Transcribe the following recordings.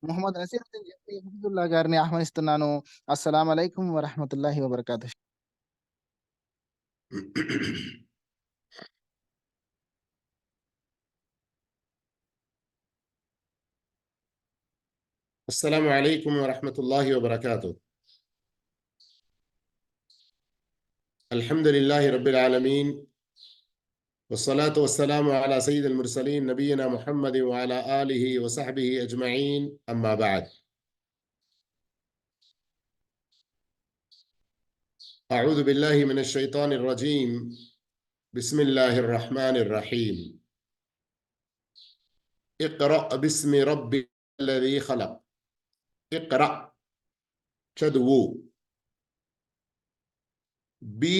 మొహమ్మద్ నసీరుద్దీన్ జఫీ హఫీజుల్లా గారిని ఆహ్వానిస్తున్నాను. అస్సలాము అలైకుం వరహ్మతుల్లాహి వబరకాతుహ్. السلام عليكم ورحمة الله وبركاته. الحمد لله رب العالمين، والصلاة والسلام على سيد المرسلين نبينا محمد وعلى آله وصحبه أجمعين، أما بعد. أعوذ بالله من الشيطان الرجيم. بسم الله الرحمن الرحيم. اقرأ باسم ربك الذي خلق. اقرأ చదువు. బి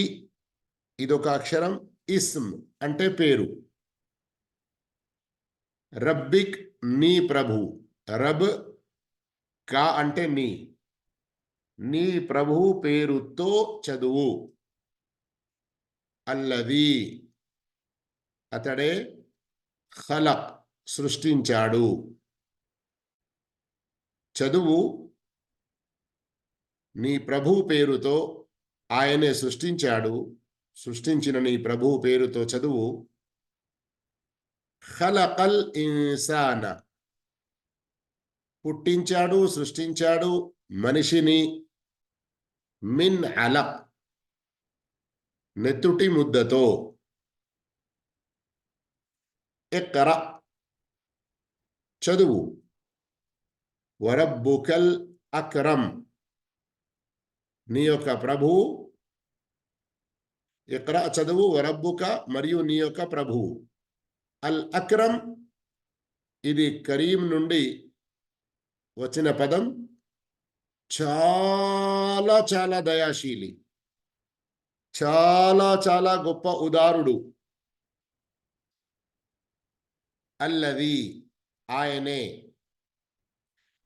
ఇదొక అక్షరం. ఇస్మ్ అంటే పేరు. రబ్బిక్ నీ ప్రభు. రబ్ కా అంటే నీ ప్రభు పేరుతో చదువు. అల్లది అతడే ఖలక్ సృష్టించాడు. చదువు నీ ప్రభు పేరుతో. ఆయనే సృష్టించాడు. సృష్టించిన నీ ప్రభు పేరుతో చదువు. ఖలకల్ ఇన్సాన పుట్టించాడు, సృష్టించాడు మనిషిని. మిన్ అలక్ నెత్తుటి ముద్దతో. ఇక్రా చదువు. వరబ్బుకల్ అక్రమ్ నీ యొక్క ప్రభువు. ఇక్రా చదువు. వరబ్బుక మరియు నీ యొక్క ప్రభువు. అల్ అక్రమ్ ఇది కరీం నుండి వచ్చిన పదం. చాలా చాలా దయాశీలి, చాలా చాలా గొప్ప ఉదారుడు. అల్లది ఆయనే.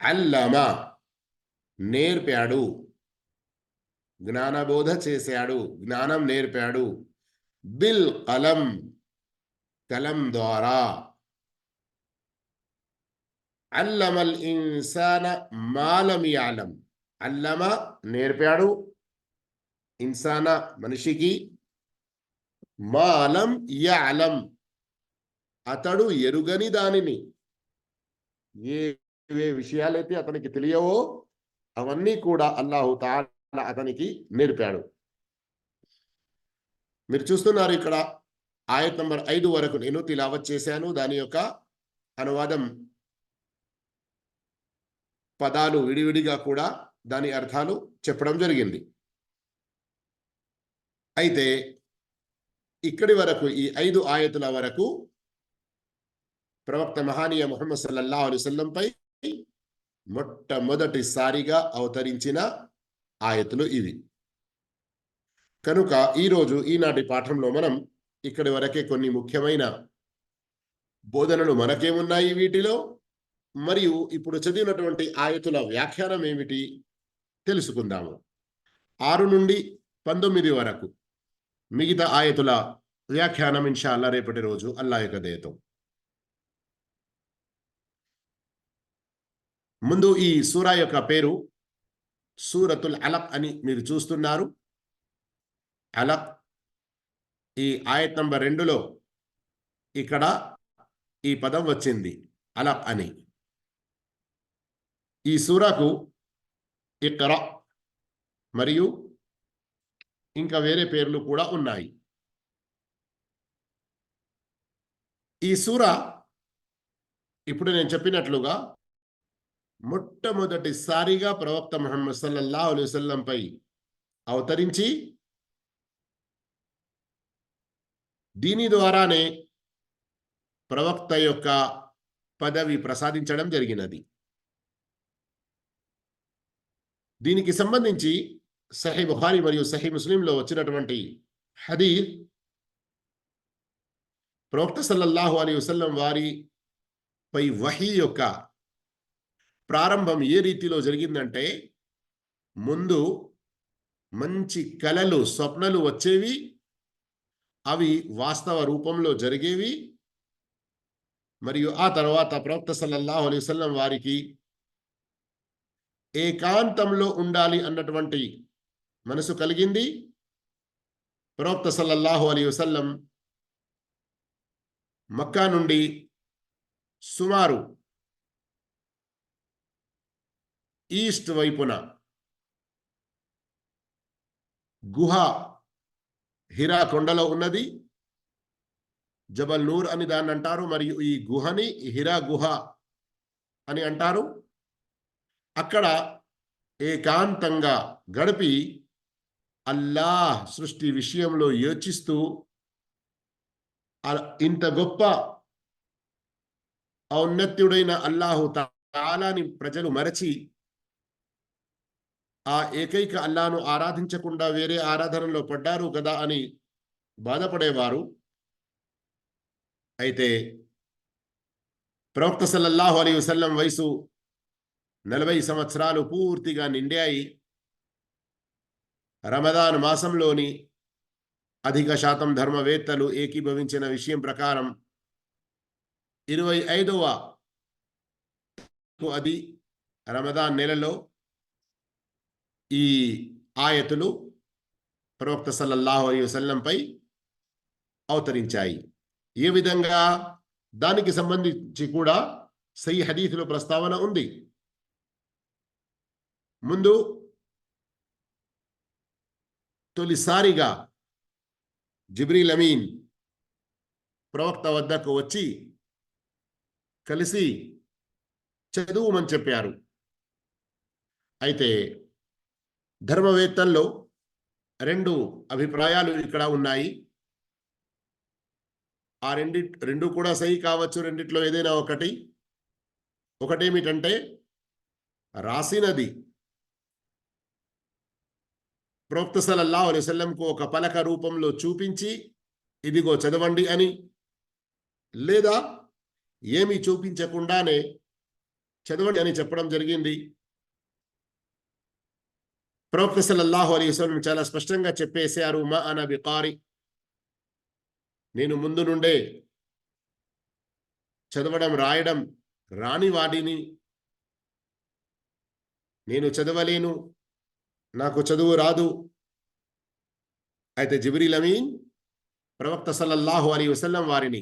అల్లమ నేర్పాడు, జ్ఞానబోధ చేశాడు, జ్ఞానం నేర్పాడు. బిల్ కలం కలం ద్వారా. అల్లమల్ ఇన్సాన మాలం యాలం అల్లమ నేర్పాడు. ఇన్సాన మనిషికి. మాలం యాలం అతడు ఎరుగని దానిని. ఏ విషయాలైతే అతనికి తెలియవో అవన్నీ కూడా అల్లాహు తఆలా అతనికి నేర్పాడు. మీరు చూస్తున్నారు ఇక్కడ ఆయత్ నంబర్ 5 వరకు నేను తిలావత్ చేశాను. దాని యొక్క అనువాదం పదాలు విడివిడిగా కూడా దాని అర్థాలు చెప్పడం జరిగింది. అయితే ఇక్కడి వరకు ఈ 5 ఆయతుల వరకు ప్రవక్త మహానీయ ముహమ్మద్ సల్లల్లాహు అలైహి వసల్లం పై మొట్టమొదటిసారిగా అవతరించిన ఆయతులు ఇవి. కనుక ఈరోజు ఈనాటి పాఠంలో మనం ఇక్కడి వరకే కొన్ని ముఖ్యమైన బోధనలు మనకేమున్నాయి వీటిలో, మరియు ఇప్పుడు చదివినటువంటి ఆయతుల వ్యాఖ్యానం ఏమిటి తెలుసుకుందాము. 6 నుండి 19 వరకు మిగతా ఆయతుల వ్యాఖ్యానం ఇన్షాల్లా రేపటి రోజు అల్లా యొక్క దయతో. ముందు ఈ సూరా యొక్క పేరు సూరతుల్ అలక్ అని మీరు చూస్తున్నారు. అలక్ ఈ ఆయత్ నంబర్ 2లో ఇక్కడ ఈ పదం వచ్చింది, అలక్ అని. ఈ సూరాకు ఇక్రా మరియు ఇంకా వేరే పేర్లు కూడా ఉన్నాయి. ఈ సూరా ఇప్పుడు నేను చెప్పినట్లుగా మొట్టమొదటిసారిగా ప్రవక్త ముహమ్మద్ సల్లల్లాహు అలైహి వసల్లం పై అవతరించి దీని ద్వారానే ప్రవక్త యొక్క పదవి ప్రసాదించడం జరిగినది. దీనికి సంబంధించి సహీ బుఖారీ మరియు సహీ ముస్లింలో వచ్చినటువంటి హదీస్, ప్రవక్త సల్లల్లాహు అలైహి వసల్లం వారి పై వహీ యొక్క ప్రారంభం ఏ రీతిలో జరిగిందంటే, ముందు మంచి కలలు, స్వప్నలు వచ్చేవి. అవి వాస్తవ రూపంలో జరిగేవి. మరియు ఆ తర్వాత ప్రవక్త సల్లల్లాహు అలైహి వసల్లం వారికి ఏకాంతంలో ఉండాలి అన్నటువంటి మనసు కలిగింది. ప్రవక్త సల్లల్లాహు అలైహి వసల్లం మక్కా నుండి సుమారు ఈస్ట్ వైపున గుహ హిరా కొండలో ఉన్నది. జబల్ నూర్ అని దాన్ని అంటారు. మరియు ఈ గుహని హిరా గుహ అని అంటారు. అక్కడ ఏకాంతంగా గడిపి అల్లాహ్ సృష్టి విషయంలో యోచిస్తూ ఇంత గొప్ప ఔన్నత్యుడైన అల్లాహు తాలాని ప్రజలు మరచి ఆ ఏకైక అల్లాను ఆరాధించకుండా వేరే ఆరాధనలో పడ్డారు కదా అని బాధపడేవారు. అయితే ప్రవక్త సల్లల్లాహు అలైహి వసల్లం వయసు 40 సంవత్సరాలు పూర్తిగా నిండాయి. రమదాన్ మాసంలోని అధిక శాతం ధర్మవేత్తలు ఏకీభవించిన విషయం ప్రకారం 25వ అది రమదాన్ నెలలో ఈ ఆయతులు ప్రవక్త సల్లల్లాహు అలైహి వసల్లంపై అవతరించాయి. ఏ విధంగా దానికి సంబంధించి కూడా సహీ హదీసులో ప్రస్తావన ఉంది. ముందు తొలిసారిగా జిబ్రీల్ అమీన్ ప్రవక్త వద్దకు వచ్చి కలిసి చదువుమని చెప్పారు. అయితే ధర్మవేత్తల్లో 2 అభిప్రాయాలు ఇక్కడ ఉన్నాయి. ఆ రెండు కూడా సహీ కావచ్చు. రెండిట్లో ఏదైనా ఒకటేమిటంటే రాసినది ప్రవక్త సల్లల్లాహు అలైహి వసల్లంకు ఒక పలక రూపంలో చూపించి ఇదిగో చదవండి అని, లేదా ఏమీ చూపించకుండానే చదవండి అని చెప్పడం జరిగింది. ప్రవక్త సల్లల్లాహు అలైహి వసల్లం చాలా స్పష్టంగా చెప్పేశారు, మా అనా బికారి, నేను ముందు నుండే చదవడం రాయడం రాని వాడిని, నేను చదవలేను, నాకు చదువు రాదు. అయితే జిబ్రీల్ అమీన్ ప్రవక్త సల్లల్లాహు అలైహి వసల్లం వారిని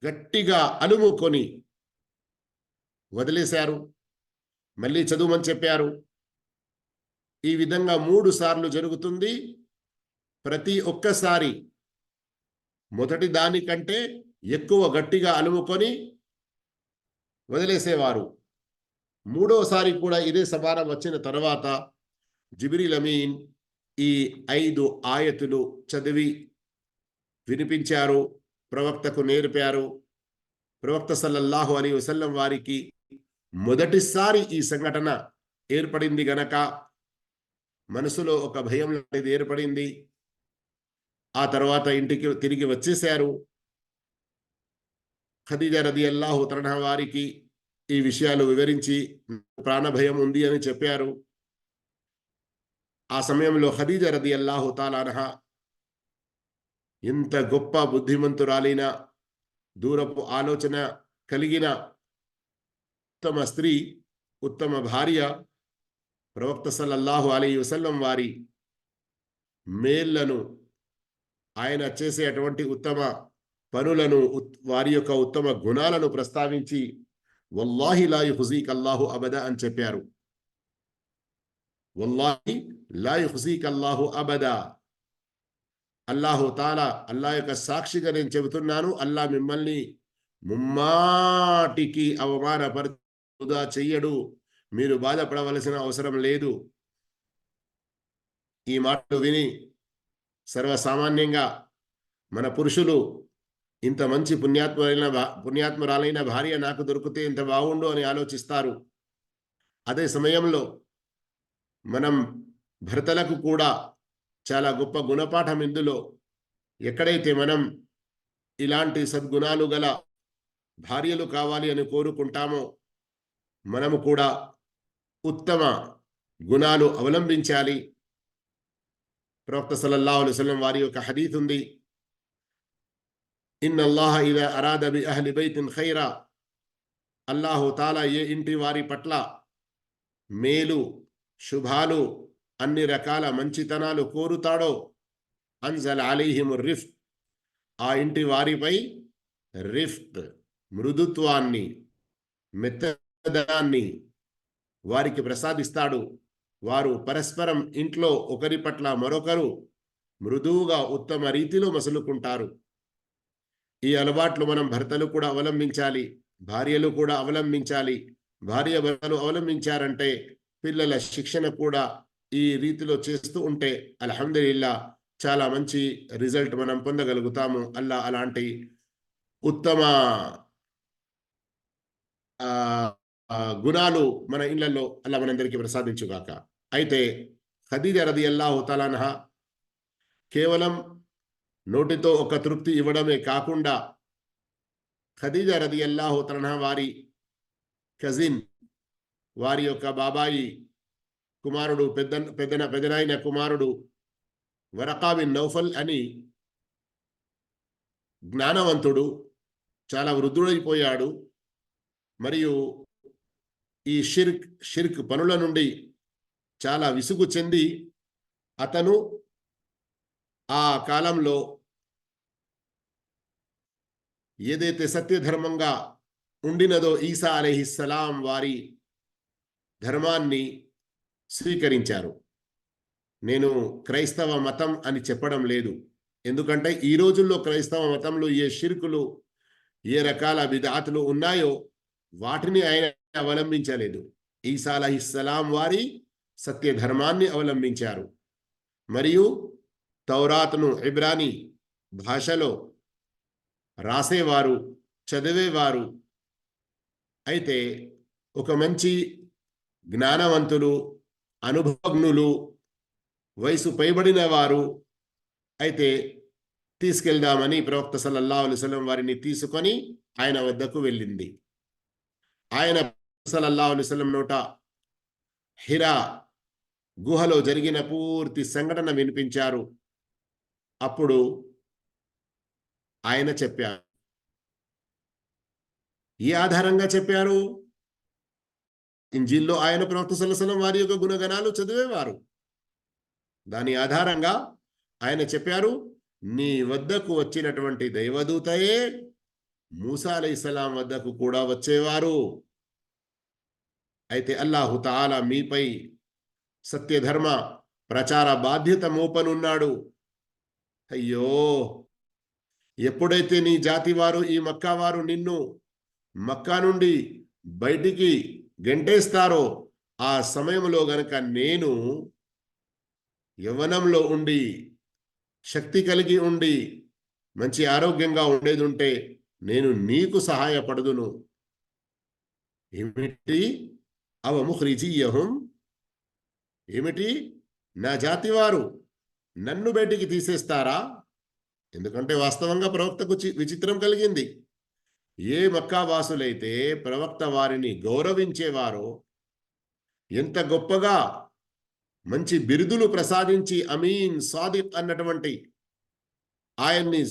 గట్టిగా అలుముకొని వదిలేశారు. మళ్ళీ చదువుమని చెప్పారు. ఈ విధంగా 3 సార్లు జరుగుతుంది. ప్రతి ఒక్కసారి మొదటి దానికంటే ఎక్కువ గట్టిగా అలుముకొని వదిలేసేవారు. 3వసారి కూడా ఇదే సమానం వచ్చిన తర్వాత జిబ్రీల్ అమీన్ ఈ 5 ఆయతులు చదివి వినిపించారు, ప్రవక్తకు నేర్పారు. ప్రవక్త సల్లల్లాహు అలైహి వసల్లం వారికి మొదటిసారి ఈ సంఘటన ఏర్పడింది గనక మనసులో ఒక భయం లాంటిది ఏర్పడింది. ఆ తర్వాత ఇంటికి తిరిగి వచ్చేశారు. ఖదీజా రదియల్లాహు తన్హా వారికి ఈ విషయాలు వివరించి ప్రాణభయం ఉంది అని చెప్పారు. ఆ సమయంలో ఖదీజా రదియల్లాహు తాలా అన్హా ఎంత గొప్ప బుద్ధిమంతురాలైన, దూరపు ఆలోచన కలిగిన ఉత్తమ స్త్రీ, ఉత్తమ భార్య, ప్రవక్త సల్లల్లాహు అలైహి వసల్లం వారి మేళ్లను, ఆయన చేసే అటువంటి ఉత్తమ పనులను, వారి యొక్క ఉత్తమ గుణాలను ప్రస్తావించి వల్లాహి లా యుఖ్జీక అల్లాహు అబదా అని చెప్పారు. వల్లాహి లా యుఖ్జీక అల్లాహు అబదా, అల్లాహు తాలా, అల్లాహ్ యొక్క సాక్షిగా నేను చెబుతున్నాను, అల్లాహ్ మిమ్మల్ని ముమ్మాటికి అవమానపరుదా చెయ్యడు, మీరు బాధపడవలసిన అవసరం లేదు. ఈ మాటలు విని సర్వసామాన్యంగా మన పురుషులు ఇంత మంచి పుణ్యాత్మురాలైన భార్య నాకు దొరికితే ఇంత బాగుండు అని ఆలోచిస్తారు. అదే సమయంలో మనం భర్తలకు కూడా చాలా గొప్ప గుణపాఠం ఇందులో. ఎక్కడైతే మనం ఇలాంటి సద్గుణాలు గల భార్యలు కావాలి అని కోరుకుంటామో, మనము కూడా ఉత్తమ గుణాలు అవలంబించాలి. ప్రవక్త సల్లల్లాహు అలైహి వసల్లం వారి యొక్క హదీత్ ఉంది, ఇన్నల్లాహ ఇదా అరాద బి అహ్లి బైతిన్ ఖైరా, అల్లాహు తాలా ఏ ఇంటి వారి పట్ల మేలు శుభాలు అన్ని రకాల మంచితనాలు కోరుతాడో అంజల్ అలీహిము రిఫ్క్, ఆ ఇంటి వారిపై రిఫ్క్ మృదుత్వాన్ని మెత్తదాన్ని వారికి ప్రసాదిస్తాడు. వారు పరస్పరం ఇంట్లో ఒకరి పట్ల మరొకరు మృదువుగా ఉత్తమ రీతిలో మసులుకుంటారు. ఈ అలవాట్లు మనం భర్తలు కూడా అవలంబించాలి, భార్యలు కూడా అవలంబించాలి. భార్య భర్తలు అవలంబించారంటే పిల్లల శిక్షణ కూడా ఈ రీతిలో చేస్తూ ఉంటే అల్హమ్దులిల్లా చాలా మంచి రిజల్ట్ మనం పొందగలుగుతాము. అల్లా అలాంటి ఉత్తమ గుణాలు మన ఇళ్లలో అల్లా మనందరికీ ప్రసాదించుగాక. అయితే ఖదీజా రదియల్లాహు తఆలా అన్హా కేవలం నోటితో ఒక తృప్తి ఇవ్వడమే కాకుండా, ఖదీజా రదియల్లాహు తఆలా అన్హా వారి కజిన్, వారి యొక్క బాబాయి కుమారుడు, పెదనాయన కుమారుడు వరకా బిన్ నౌఫల్ అని జ్ఞానవంతుడు, చాలా వృద్ధుడైపోయాడు. మరియు ఈ షిర్క్ పనుల నుండి చాలా విసుగు చెంది అతను ఆ కాలంలో ఏదైతే సత్యధర్మంగా ఉండినదో ఈసా అలైహిస్సలాం వారి ధర్మాన్ని స్వీకరించారు. నేను క్రైస్తవ మతం అని చెప్పడం లేదు, ఎందుకంటే ఈ రోజుల్లో క్రైస్తవ మతంలో ఏ షిర్కులు, ఏ రకాల బిద్అతులు ఉన్నాయో వాటిని ఆయన అవలంబించలేదు. ఈసా అలైహిస్సలాం వారి సత్యధర్మాన్ని అవలంబించారు. మరియు తౌరాత్ను ఇబ్రానీ భాషలో రాసేవారు, చదివేవారు. అయితే ఒక మంచి జ్ఞానవంతులు, అనుభవజ్ఞులు, వయసు పైబడిన వారు అయితే తీసుకెళ్దామని ప్రవక్త సల్లల్లాహు అలైహి వసల్లం వారిని తీసుకొని ఆయన వద్దకు వెళ్ళింది. ఆయన సల్లల్లాహు అలైహి వసల్లం నోట హిరా గుహలో జరిగిన పూర్తి సంఘటన వినిపించారు. అప్పుడు ఆయన చెప్పారు. ఈ ఆధారంగా చెప్పారు, ఇంజిల్లో ఆయన ప్రవక్త సల్లల్లాహు అలైహి వసల్లం వారి యొక్క గుణగణాలు చదివేవారు. దాని ఆధారంగా ఆయన చెప్పారు, నీ వద్దకు వచ్చినటువంటి దైవదూతయే మూసా అలైహిస్సలాం వద్దకు కూడా వచ్చేవారు. అయితే అల్లాహు తాలా మీపై సత్యధర్మ ప్రచార బాధ్యత మోపనున్నాడు. అయ్యో, ఎప్పుడైతే నీ జాతి వారు, ఈ మక్కా వారు నిన్ను మక్కా నుండి బయటికి గెంటేస్తారో ఆ సమయంలో గనక నేను యవ్వనంలో ఉండి, శక్తి కలిగి ఉండి, మంచి ఆరోగ్యంగా ఉండేది ఉంటే నేను నీకు సహాయపడదును. ఏమిటి? అవ ముఖ్రిజియహుం, ఏమిటి? నా జాతి వారు నన్ను బయటికి తీసేస్తారా? ఎందుకంటే వాస్తవంగా ప్రవక్తకు విచిత్రం కలిగింది. ఏ మక్కా వాసులైతే ప్రవక్త వారిని గౌరవించేవారో, ఎంత గొప్పగా మంచి బిరుదులు ప్రసాదించి అమీన్, సాదిక్ అన్నటువంటి ఆయన్ని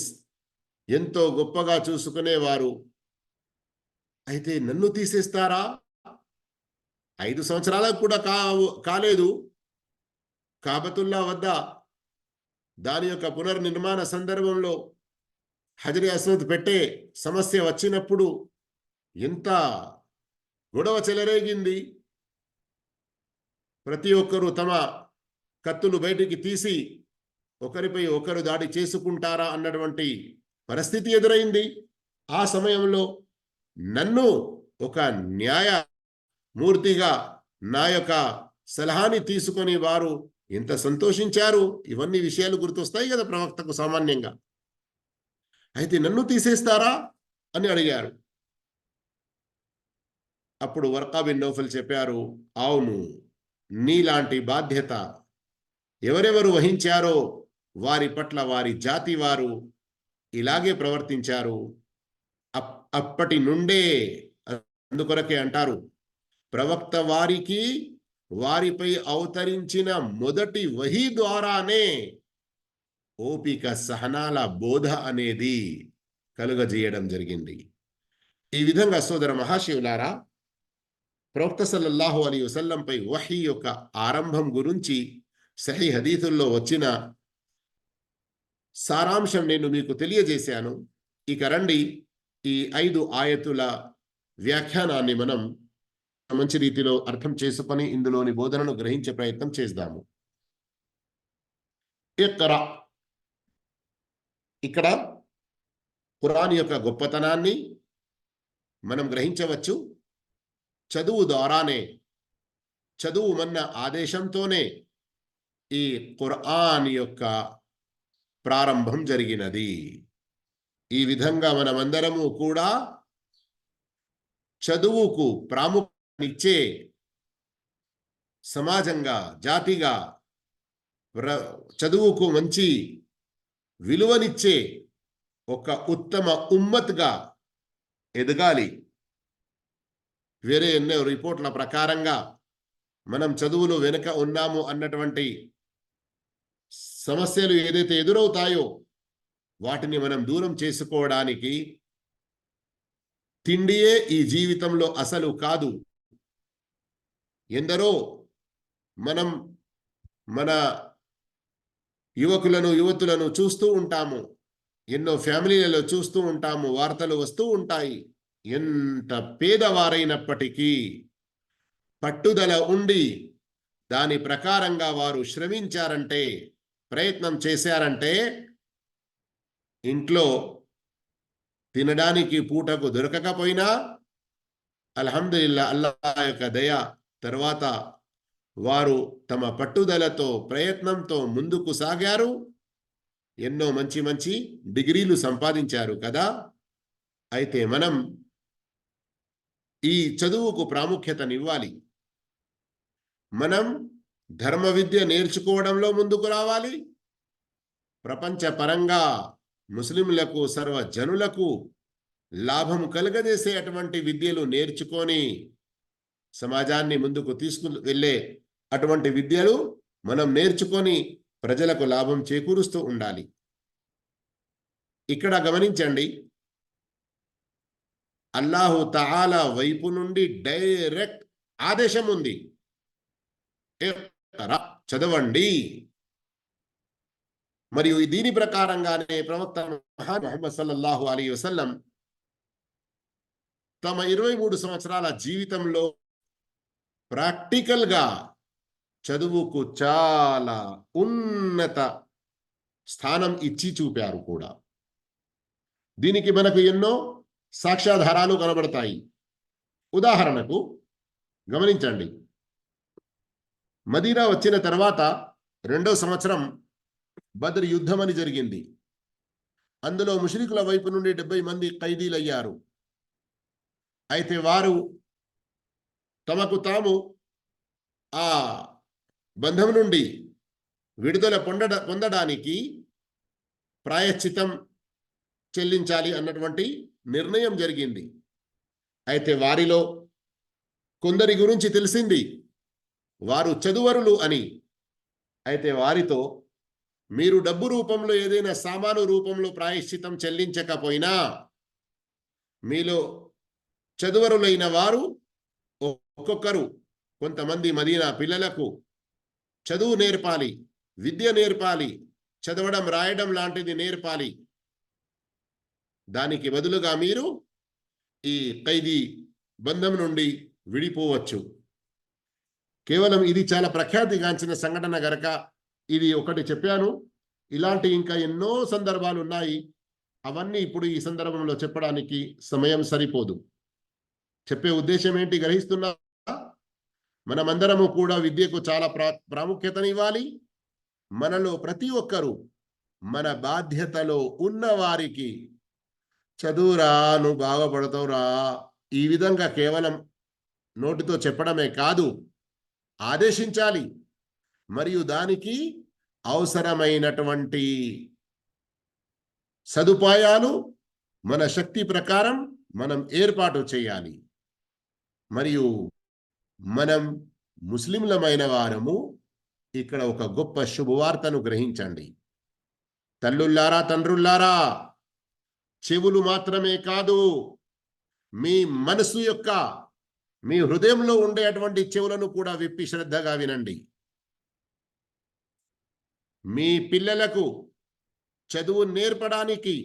ఎంతో గొప్పగా చూసుకునేవారు, అయితే నన్ను తీసేస్తారా? 5 సంవత్సరాలకు కూడా కాలేదు కాబతుల్లా వద్ద దాని యొక్క పునర్నిర్మాణ సందర్భంలో హజరే అస్వద్ పెట్టే సమస్య వచ్చినప్పుడు ఎంత గొడవ చెలరేగింది. ప్రతి ఒక్కరూ తమ కత్తులు బయటికి తీసి ఒకరిపై ఒకరు దాడి చేసుకుంటారా అన్నటువంటి పరిస్థితి ఎదురైంది. ఆ సమయంలో నన్ను ఒక న్యాయమూర్తిగా నా యొక్క సలహాని తీసుకొని వారు ఎంత సంతోషించారు. ఇవన్నీ విషయాలు గుర్తొస్తాయి కదా ప్రవక్తకు సామాన్యంగా. అయితే నన్ను తీసేస్తారా అని అడిగారు. అప్పుడు వరకా బిన్ నౌఫల్ చెప్పారు, అవును, నీలాంటి బాధ్యత ఎవరెవరు వహించారో వారి పట్ల వారి జాతి వారు ఇలాగే ప్రవర్తించారు. అప్పటి నుండే, అందుకొరకే అంటారు, ప్రవక్త వారికి వారిపై అవతరించిన మొదటి వహీ ద్వారానే ఓపిక, సహనాల బోధ అనేది కలుగజేయడం జరిగింది. ఈ విధంగా సోదర మహాశివులారా, ప్రవక్త సల్లల్లాహు అలైహి వసల్లంపై వహీ యొక్క ఆరంభం గురించి సహీ హదీతుల్లో వచ్చిన సారాంశం నేను మీకు తెలియజేశాను. ఇక రండి, ఈ 5 ఆయతుల వ్యాఖ్యానాన్ని మనం మంచి రీతిలో అర్థం చేసుకొని ఇందులోని బోధనను గ్రహించే ప్రయత్నం చేద్దాము. ఇఖ్రా, ఇక్కడ ఖురాన్ యొక్క గొప్పతనాన్ని మనం గ్రహించవచ్చు. చదువు ద్వారానే, చదువుమన్న ఆదేశంతోనే ఈ ఖురాన్ యొక్క ప్రారంభం జరిగినది. ఈ విధంగా మనమందరము కూడా చదువుకు ప్రాముఖ్యతనిచ్చే సమాజంగా, జాతిగా, చదువుకు మంచి విలువనిచ్చే ఒక ఉత్తమ ఉమ్మత్గా ఎదగాలి. వేరే ఎన్నో రిపోర్ట్ల ప్రకారంగా మనం చదువులో వెనుక ఉన్నాము అన్నటువంటి సమస్యలు ఏదైతే ఎదురవుతాయో వాటిని మనం దూరం చేసుకోవడానికి తిండియే ఈ జీవితంలో అసలు కాదు. ఎందరో మనం మన యువతులను చూస్తూ ఉంటాము, ఎన్నో ఫ్యామిలీలలో చూస్తూ ఉంటాము, వార్తలు వస్తూ ఉంటాయి. ఎంత పేదవారైనప్పటికీ పట్టుదల ఉండి దాని ప్రకారంగా వారు శ్రమించారంటే, ప్రయత్నం చేశారంటే ఇంట్లో తినడానికి పూటకు దొరకకపోయినా అల్హమ్దులిల్లా, అల్లాహ్ యొక్క దయ తర్వాత వారు తమ పట్టుదలతో, ప్రయత్నంతో ముందుకు సాగారు. ఎన్నో మంచి మంచి డిగ్రీలు సంపాదించారు కదా. అయితే మనం ఈ చదువుకు ప్రాముఖ్యతనివ్వాలి. మనం ధర్మ విద్య నేర్చుకోవడంలో ముందుకు రావాలి. ప్రపంచపరంగా ముస్లింలకు, సర్వజనులకు లాభం కలుగజేసే అటువంటి విద్యలు నేర్చుకొని సమాజాన్ని ముందుకు వెళ్ళే అటువంటి విద్యలు మనం నేర్చుకొని ప్రజలకు లాభం చేకూరుస్తూ ఉండాలి. ఇక్కడ గమనించండి, అల్లాహు తఆలా వైపు నుండి డైరెక్ట్ ఆదేశం ఉంది, చదవండి. మరియు దీని ప్రకారంగానే ప్రవక్త ముహమ్మద్ సల్లల్లాహు అలైహి వసల్లం తమ 23 సంవత్సరాల జీవితంలో ప్రాక్టికల్గా చదువుకు చాలా ఉన్నత స్థానం ఇచ్చి చూపారు కూడా. దీనికి మనకు ఎన్నో సాక్ష్యాధారాలు కనబడతాయి. ఉదాహరణకు గమనించండి, మదీనా వచ్చిన తర్వాత 2వ సంవత్సరం బద్ర్ యుద్ధం అని జరిగింది. అందులో ముష్రికుల వైపు నుండి 70 మంది ఖైదీలయ్యారు. అయితే వారు తమకు తాము ఆ బంధం నుండి విడుదల పొందడానికి ప్రాయశ్చితం చెల్లించాలి అన్నటువంటి నిర్ణయం జరిగింది. అయితే వారిలో కొందరి గురించి తెలిసింది వారు చదువరులు అని. అయితే వారితో, మీరు డబ్బు రూపంలో ఏదైనా సామాను రూపంలో ప్రాయశ్చితం చెల్లించకపోయినా మీలో చదువరులైన వారు ఒక్కొక్కరు కొంతమంది మదీనా పిల్లలకు చదువు నేర్పాలి, విద్య నేర్పాలి, చదవడం రాయడం లాంటిది నేర్పాలి. దానికి బదులుగా మీరు ఈ ఖైదీ బంధం నుండి విడిపోవచ్చు. కేవలం ఇది చాలా ప్రఖ్యాతిగాంచిన సంఘటన గనక ఇది ఒకటి చెప్పాను. ఇలాంటి ఇంకా ఎన్నో సందర్భాలు ఉన్నాయి. అవన్నీ ఇప్పుడు ఈ సందర్భంలో చెప్పడానికి సమయం సరిపోదు. చెప్పే ఉద్దేశం ఏంటి గ్రహిస్తున్నా? మనమందరము కూడా విద్యకు చాలా ప్రాముఖ్యతనివ్వాలి. మనలో ప్రతి ఒక్కరూ మన బాధ్యతలో ఉన్న వారికి చదువురా, నువ్వు బాగుపడతావురా, ఈ విధంగా కేవలం నోటితో చెప్పడమే కాదు, ఆదేశించాలి. మరియు దానికి అవసరమైనటువంటి సదుపాయాలు మన శక్తి ప్రకారం మనం ఏర్పాటు చేయాలి. మరియు మనం ముస్లింలమైన వారము ఇక్కడ ఒక గొప్ప శుభవార్తను గ్రహించండి. తల్లుల్లారా, తండ్రుల్లారా, చెవులు మాత్రమే కాదు, మీ మనసు యొక్క, మీ హృదయంలో ఉండేటువంటి చెవులను కూడా విప్పి శ్రద్ధగా వినండి. మీ పిల్లలకు చదువు నేర్పడానికి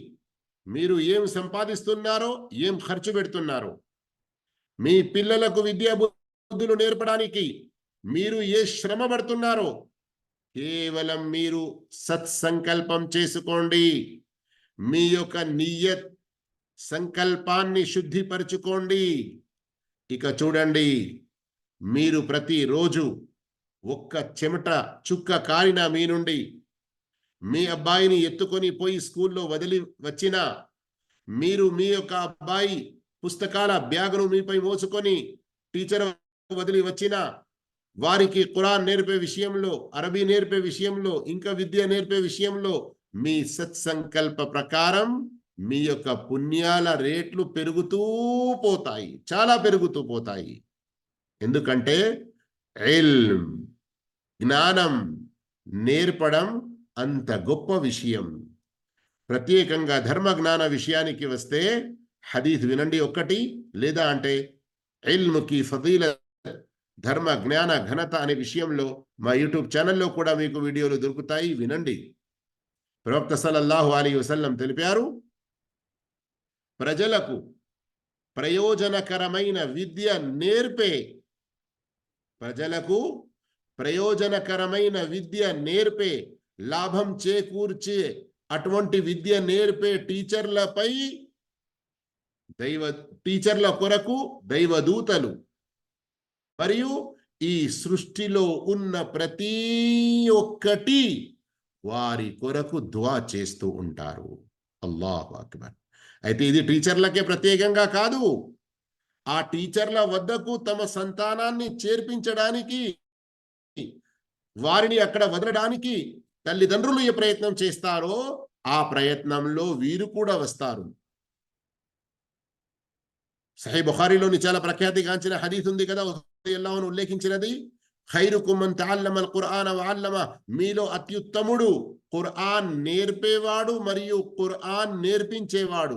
మీరు ఏం సంపాదిస్తున్నారో, ఏం ఖర్చు పెడుతున్నారో, మీ పిల్లలకు విద్యా బుద్ధులు నేర్పడానికి మీరు ఏ శ్రమ పడుతున్నారో, కేవలం మీరు సత్సంకల్పం చేసుకోండి. మీ యొక్క నియత్ సంకల్పాన్ని శుద్ధిపరచుకోండి. ఇక చూడండి, మీరు ప్రతిరోజు ఒక్క చెమట చుక్క కారిన మీ నుండి మీ అబ్బాయిని ఎత్తుకొని పోయి స్కూల్లో వదిలి వచ్చిన, మీరు మీ యొక్క అబ్బాయి పుస్తకాల బ్యాగును మీపై మోసుకొని టీచర్ వదిలి వచ్చిన, వారికి ఖురాన్ నేర్పే విషయంలో, అరబీ నేర్పే విషయంలో, ఇంకా విద్య నేర్పే విషయంలో మీ సత్సంకల్ప ప్రకారం మీ యొక్క పుణ్యాల రేట్లు పెరుగుతూ పోతాయి, చాలా పెరుగుతూ పోతాయి. ఎందుకంటే ఇల్మ్, జ్ఞానం నేర్పడం అంత గొప్ప విషయం. ప్రత్యేకంగా ధర్మ జ్ఞాన విషయానికి వస్తే హదీస్ వినండి ఒక్కటి, లేదా అంటే ఇల్మ్కి ఫదీలత్, ధర్మ జ్ఞాన ఘనత అనే విషయంలో మా యూట్యూబ్ ఛానల్లో కూడా మీకు వీడియోలు దొరుకుతాయి, వినండి. ప్రవక్త సల్లల్లాహు అలైహి వసల్లం తెలిపారు, ప్రజలకు ప్రయోజనకరమైన విద్య నేర్పే, ప్రజలకు ప్రయోజనకరమైన విద్య నేర్పే, లాభం చేకూర్చే అటువంటి విద్య నేర్పే టీచర్లపై టీచర్ల కొరకు దైవదూతలు మరియు ఈ సృష్టిలో ఉన్న ప్రతి ఒక్కటి వారి కొరకు దుఆ చేస్తూ ఉంటారు. అల్లాహు అక్బర్. అయితే ఇది టీచర్లకే ప్రత్యేకంగా కాదు, ఆ టీచర్ల వద్దకు తమ సంతానాన్ని చేర్పించడానికి, వారిని అక్కడ వదలడానికి తల్లిదండ్రులు ఏ ప్రయత్నం చేస్తారో ఆ ప్రయత్నంలో వీరు కూడా వస్తారు. సహీహ్ బుఖారీలోని చాలా ప్రఖ్యాతిగాంచిన హదీస్ ఉంది కదా, అల్లాహ్ను ఉల్లేఖించినది, ఖైరుకుమ్ మన్ తఅల్లమల్ ఖురాన వఅల్లమ, మీలో అత్యుత్తముడు ఖురాన్ నేర్పేవాడు మరియు ఖురాన్ నేర్పించేవాడు,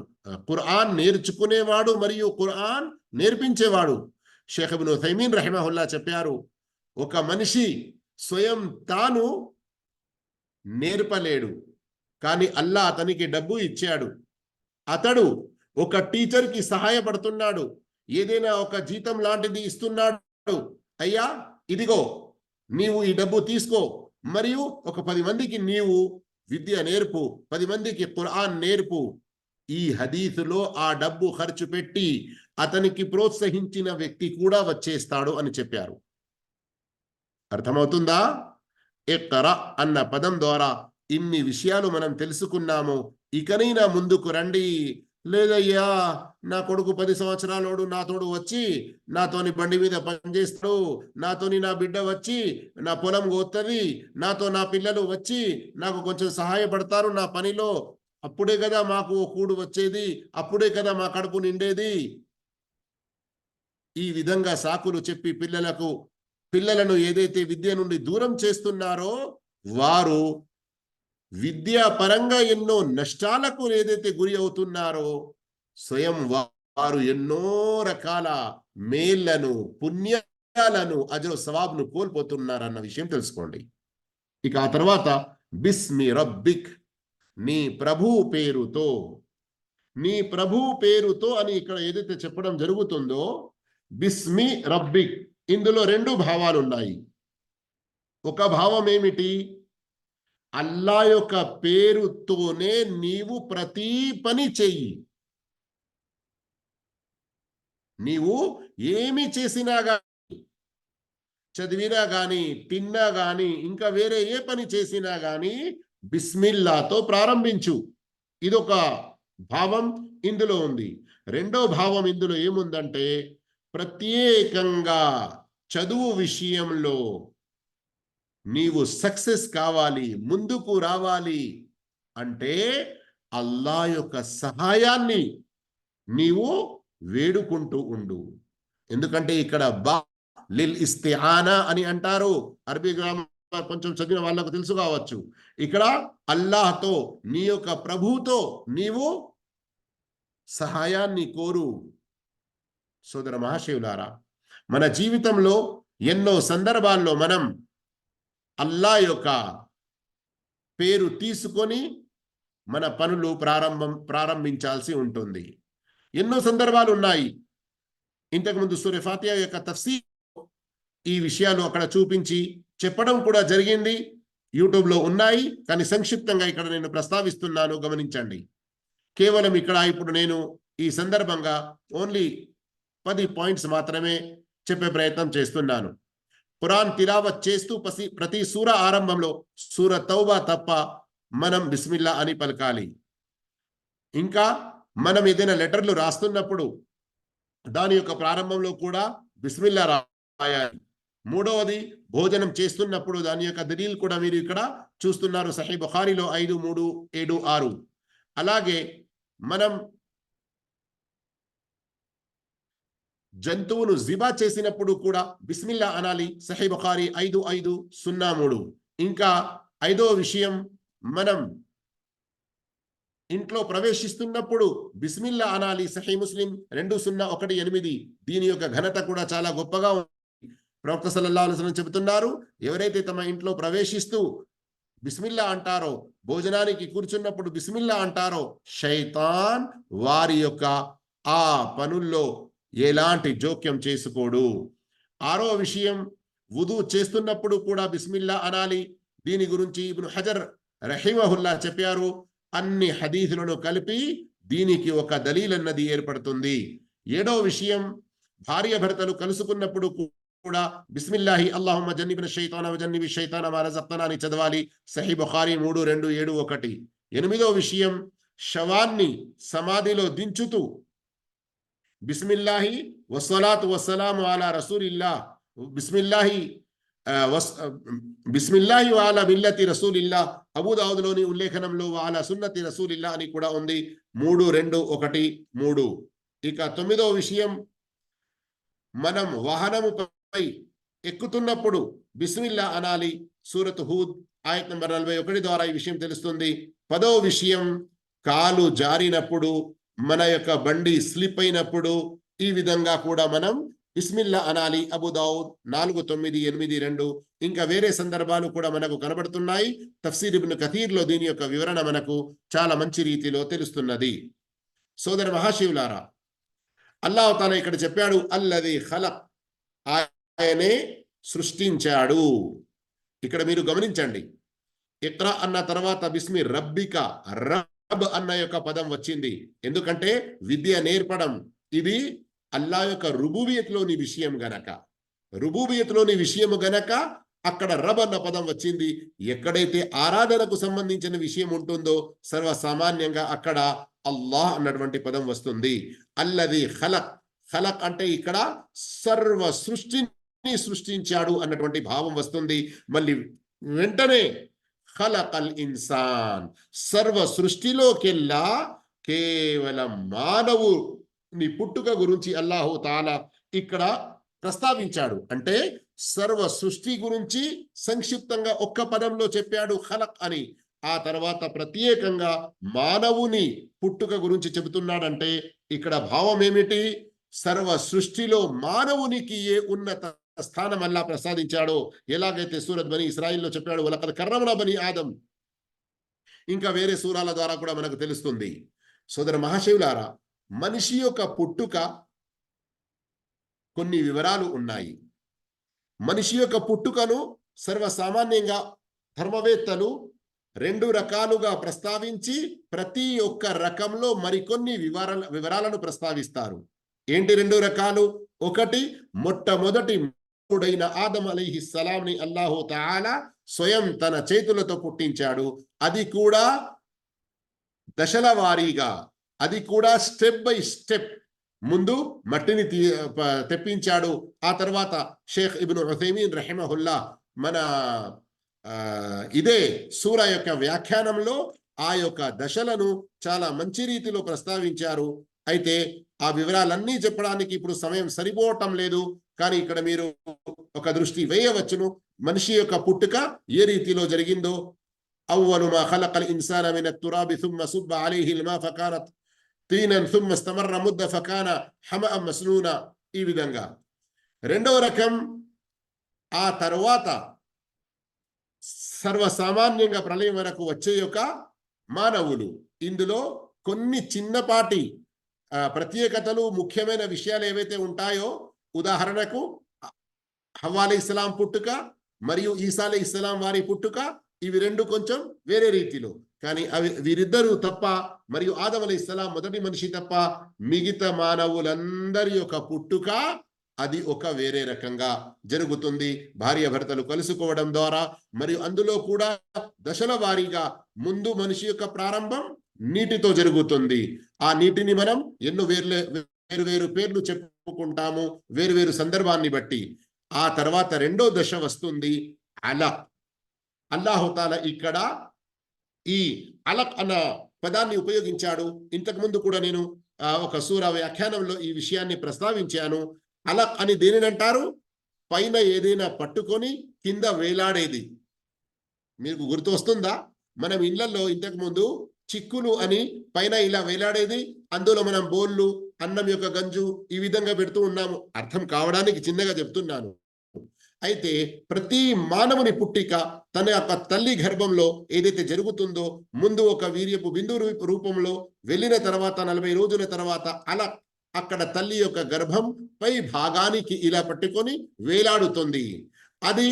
ఖురాన్ నేర్చుకునేవాడు మరియు ఖురాన్ నేర్పించేవాడు. షేఖ్ ఇబ్న్ ఉథైమీన్ రహిమహుల్లా చెప్పారు, ఒక మనిషి స్వయం తాను నేర్పలేడు, కానీ అల్లాహ్ అతనికి డబ్బు ఇచ్చాడు, అతడు ఒక టీచర్కి సహాయపడుతున్నాడు, ఏదైనా ఒక జీతం లాంటిది ఇస్తున్నాడు, అయ్యా ఇదిగో నీవు ఈ డబ్బు తీసుకో, మరియు ఒక 10 మందికి నీవు విద్య నేర్పు, 10 మందికి ఖురాన్ నేర్పు. ఈ హదీసులో ఆ డబ్బు ఖర్చు పెట్టి అతనికి ప్రోత్సహించిన వ్యక్తి కూడా వచ్చేస్తాడు అని చెప్పారు. అర్థమవుతుందా? ఇఖ్రా అన్న పదం ద్వారా ఇన్ని విషయాలు మనం తెలుసుకున్నాము. ఇకనైనా ముందుకు రండి. లేదయ్యా, నా కొడుకు 10 సంవత్సరాలోడు నాతోడు వచ్చి నాతోని బండి మీద పనిచేస్తాడు, నాతోని నా బిడ్డ వచ్చి నా పొలం కోత్తది, నాతో నా పిల్లలు వచ్చి నాకు కొంచెం సహాయపడతారు నా పనిలో, అప్పుడే కదా మాకు ఓ కూడు వచ్చేది, అప్పుడే కదా మా కడుపు నిండేది. ఈ విధంగా సాకులు చెప్పి పిల్లలను ఏదైతే విద్య నుండి దూరం చేస్తున్నారో వారు విద్యా పరంగా ఎన్నో నష్టాలకు ఏదైతే గురి అవుతున్నారో స్వయం వారు ఎన్నో రకాల మేళ్లను, పుణ్యాలను, అజ్రు సవాబ్ను కోల్పోతున్నారన్న విషయం తెలుసుకోండి. ఇక ఆ తర్వాత బిస్మి రబ్బిక్, నీ ప్రభు పేరుతో, నీ ప్రభు పేరుతో అని ఇక్కడ ఏదైతే చెప్పడం జరుగుతుందో, బిస్మి రబ్బిక్, ఇందులో 2 భావాలు ఉన్నాయి. ఒక భావం ఏమిటి? అల్లా యొక్క పేరుతోనే నీవు ప్రతి పని చెయ్యి. నీవు ఏమి చేసినా గాని, చదివినా గాని, తిన్నా గాని, ఇంకా వేరే ఏ పని చేసినా గాని బిస్మిల్లాతో ప్రారంభించు. ఇదొక భావం ఇందులో ఉంది. రెండో భావం ఇందులో ఏముందంటే, ప్రత్యేకంగా చదువు విషయంలో నీవు సక్సెస్ కావాలి, ముందుకు రావాలి అంటే అల్లా యొక్క సహాయాన్ని నీవు వేడుకుంటూ ఉండు. ఎందుకంటే ఇక్కడ బా లిల్ ఇస్తిఆనా అని అంటారు. అరబీ గ్రామర్ కొంచెం చదివిన వాళ్ళకు తెలుసు కావచ్చు. ఇక్కడ అల్లాహ్తో, నీ యొక్క ప్రభుతో నీవు సహాయాన్ని కోరు. సోదర మహాశివులారా, మన జీవితంలో ఎన్నో సందర్భాల్లో మనం అల్లా యొక్క పేరు తీసుకొని మన పనులు ప్రారంభించాల్సి ఉంటుంది. ఎన్నో సందర్భాలు ఉన్నాయి. ఇంతకుముందు సూర ఫాతిహా యొక్క తఫ్సీర్ ఈ విషయాలు అక్కడ చూపించి చెప్పడం కూడా జరిగింది. యూట్యూబ్లో ఉన్నాయి, కానీ సంక్షిప్తంగా ఇక్కడ నేను ప్రస్తావిస్తున్నాను, గమనించండి. కేవలం ఇక్కడ ఇప్పుడు నేను ఈ సందర్భంగా ఓన్లీ 10 పాయింట్స్ మాత్రమే చెప్పే ప్రయత్నం చేస్తున్నాను. ఖురాన్ తిలావత్ చేస్తూ ప్రతి సూర ఆరంభంలో సూర తౌబా తప్ప మనం బిస్మిల్లా అని పలకాలి. ఇంకా మనం ఏదైనా లెటర్లు రాస్తున్నప్పుడు దాని యొక్క ప్రారంభంలో కూడా బిస్మిల్లా రాయాలి. మూడవది, భోజనం చేస్తున్నప్పుడు దాని యొక్క దలీల్ కూడా మీరు ఇక్కడ చూస్తున్నారు, సహీహ్ బుఖారీలో 5376. అలాగే మనం జంతువును జిబా చేసినప్పుడు కూడా బిస్మిల్లా అనాలి, సహీహ్ బుఖారీ 5503. ఇంకా 5వ విషయం, మనం ఇంట్లో ప్రవేశిస్తున్నప్పుడు బిస్మిల్లా అనాలి, సహీహ్ ముస్లిం 2018. దీని యొక్క ఘనత కూడా చాలా గొప్పగా ఉంది. ప్రవక్త సల్లల్లాహు అలైహి వసల్లం చెబుతున్నారు, ఎవరైతే తమ ఇంట్లో ప్రవేశిస్తూ బిస్మిల్లా అంటారో, భోజనానికి కూర్చున్నప్పుడు బిస్మిల్లా అంటారో, శైతాన్ వారి యొక్క ఆ పనుల్లో ఎలాంటి జోక్యం చేసుకోడు. 6వ విషయం, వుదు చేస్తున్నప్పుడు కూడా బిస్మిల్లా అనాలి. దీని గురించి ఇబ్ను హజర్ రహిమహుల్లా చెప్పారు, అన్ని హదీసులను కలిపి దీనికి ఒక దలీల్ అన్నది ఏర్పడుతుంది. 7వ విషయం, భార్య భర్తలు కలుసుకున్నప్పుడు కూడా బిస్మిల్లాహి అల్లాహుమ్మ జన్నిబిన షైతాన వజన్నిబి షైతాన మా రజక్తనా అని చదవాలి, సహీహ్ బుఖారీ 3271. 8వ విషయం, శవాన్ని సమాధిలో దించుతూ బిస్మిల్లాహి వస్సలాతు వస్సలాము అలా రసూలిల్లా, బిస్మిల్లాహి వాలా మిల్లతి రసూలిల్లా, అబూదావుద్లోని ఉల్లేఖనంలో వాలా సున్నతి రసూలిల్లా అని కూడా ఉంది, 3213. ఇక 9వ విషయం, మనం వాహనముపై ఎక్కుతున్నప్పుడు బిస్మిల్లా అనాలి. సూరత్ హూద్ ఆయత్ నంబర్ 41 ద్వారా ఈ విషయం తెలుస్తుంది. 10వ విషయం, కాలు జారినప్పుడు, మన యొక్క బండి స్లిప్ అయినప్పుడు ఈ విధంగా కూడా మనం బిస్మిల్లా అనాలి, అబూదావుద్ 4982. ఇంకా వేరే సందర్భాలు కూడా మనకు కనబడుతున్నాయి. తఫ్సీర్ ఇబ్ను కథీర్లో దీని యొక్క వివరణ మనకు చాలా మంచి రీతిలో తెలుస్తున్నది. సోదర మహాశివులారా, అల్లాహ్ తాలా ఇక్కడ చెప్పాడు, అల్లది ఖలక్, ఆయనే సృష్టించాడు. ఇక్కడ మీరు గమనించండి, ఇక్రా అన్న తర్వాత బిస్మి రబ్బిక, రబ్ అన్న యొక్క పదం వచ్చింది. ఎందుకంటే విద్య నేర్పడం ఇది అల్లా యొక్క రుబూబియత్లోని విషయం గనక అక్కడ రబ్ అన్న పదం వచ్చింది. ఎక్కడైతే ఆరాధనకు సంబంధించిన విషయం ఉంటుందో సర్వసామాన్యంగా అక్కడ అల్లాహ్ అన్నటువంటి పదం వస్తుంది. అల్లది ఖలక్, ఖలక్ అంటే ఇక్కడ సర్వ సృష్టిని సృష్టించాడు అన్నటువంటి భావం వస్తుంది. మళ్ళీ వెంటనే ఖలకల్ ఇన్సాన్, సర్వ సృష్టిలోకెల్లా కేవలం మానవుని పుట్టుక గురించి అల్లాహు తాలా ఇక్కడ ప్రస్తావించాడు. అంటే సర్వ సృష్టి గురించి సంక్షిప్తంగా ఒక్క పదంలో చెప్పాడు ఖలక్ అని. ఆ తర్వాత ప్రత్యేకంగా మానవుని పుట్టుక గురించి చెబుతున్నాడంటే ఇక్కడ భావం ఏమిటి? సర్వ సృష్టిలో మానవునికి ఏ ఉన్నత స్థానం అల్లా ప్రసాదించాడో, ఎలాగైతే సూరత్ బనీ ఇస్రాయిల్లో చెప్పాడు, వలకద్ కర్రమ్నా బనీ ఆదం, ఇంకా వేరే సూరాల ద్వారా కూడా మనకు తెలుస్తుంది. సోదర మహాశివులారా, మనిషి యొక్క పుట్టుక కొన్ని వివరాలు ఉన్నాయి. మనిషి యొక్క పుట్టుకను సర్వసామాన్యంగా ధర్మవేత్తలు 2 రకాలుగా ప్రస్తావించి ప్రతి ఒక్క రకంలో మరికొన్ని వివరాలను ప్రస్తావిస్తారు. ఏంటి 2 రకాలు? ఒకటి, మొట్టమొదటి మానవుడైన ఆదం అలైహిస్సలాంని అల్లాహు తఆలా స్వయం తన చేతులతో పుట్టించాడు. అది కూడా దశల వారీగా, అది కూడా స్టెప్ బై స్టెప్. ముందు మట్టిని తెప్పించాడు. ఆ తర్వాత షేఖ్ ఇబ్ను ఉథైమీన్ రహిమహుల్లా మన ఇదే సూర యొక్క వ్యాఖ్యానంలో ఆ యొక్క దశలను చాలా మంచి రీతిలో ప్రస్తావించారు. అయితే ఆ వివరాలన్నీ చెప్పడానికి ఇప్పుడు సమయం సరిపోవటం లేదు. కానీ ఇక్కడ మీరు ఒక దృష్టి వేయవచ్చును. మనిషి యొక్క పుట్టుక ఏ రీతిలో జరిగిందో. అవ్వలు మా ఖలకల్ ఇన్సాన మిన తురాబి థుమ్మ సుబ్బ అలైహిల్ మా ఫకానత్ తీనన్ థుమ్మ ఇస్తమర్ర ముద్ద ఫకాన హమఅ మస్నూన. ఈ విధంగా. రెండవ రకం, ఆ తర్వాత సర్వసామాన్యంగా ప్రళయం వరకు వచ్చే యొక్క మానవులు. ఇందులో కొన్ని చిన్నపాటి ప్రత్యేకతలు, ముఖ్యమైన విషయాలు ఏవైతే ఉంటాయో, ఉదాహరణకు హవ్వ అలైహిస్సలాం పుట్టుక మరియు ఈసా అలైహిస్సలాం వారి పుట్టుక, ఇవి రెండు కొంచెం వేరే రీతిలో. కానీ అవి వీరిద్దరూ తప్ప, మరియు ఆదం అలైహిస్సలాం మొదటి మనిషి తప్ప, మిగతా మానవులందరి యొక్క పుట్టుక అది ఒక వేరే రకంగా జరుగుతుంది. భార్య భర్తలు కలుసుకోవడం ద్వారా, మరియు అందులో కూడా దశల వారీగా ముందు మనిషి యొక్క ప్రారంభం నీటితో జరుగుతుంది. ఆ నీటిని మనం ఎన్నో వేరు పేర్లు చెప్పుకుంటాము వేరు సందర్భాన్ని బట్టి. ఆ తర్వాత రెండో దశ వస్తుంది అలక్. అల్లాహుతాలా ఇక్కడ ఈ అలక్ అన్న పదాన్ని ఉపయోగించాడు. ఇంతకు ముందు కూడా నేను ఒక సూరా వ్యాఖ్యానంలో ఈ విషయాన్ని ప్రస్తావించాను. అలక్ అని దేనినంటారు? పైన ఏదైనా పట్టుకొని కింద వేలాడేది. మీకు గుర్తు వస్తుందా? మనం ఇళ్లలో ఇంతకు ముందు చిక్కులు అని పైన ఇలా వేలాడేది, అందులో మనం బోళ్ళు, అన్నం యొక్క గంజు ఈ విధంగా పెడుతూ ఉన్నాము. అర్థం కావడానికి చిన్నగా చెప్తున్నాను. అయితే ప్రతి మానవుని పుట్టిక తన యొక్క తల్లి గర్భంలో ఏదైతే జరుగుతుందో, ముందు ఒక వీర్యపు బిందు రూపంలో, వెళ్ళిన తర్వాత 40 రోజుల తర్వాత అలా అక్కడ తల్లి యొక్క గర్భం పై భాగానికి ఇలా పట్టుకొని వేలాడుతుంది. అది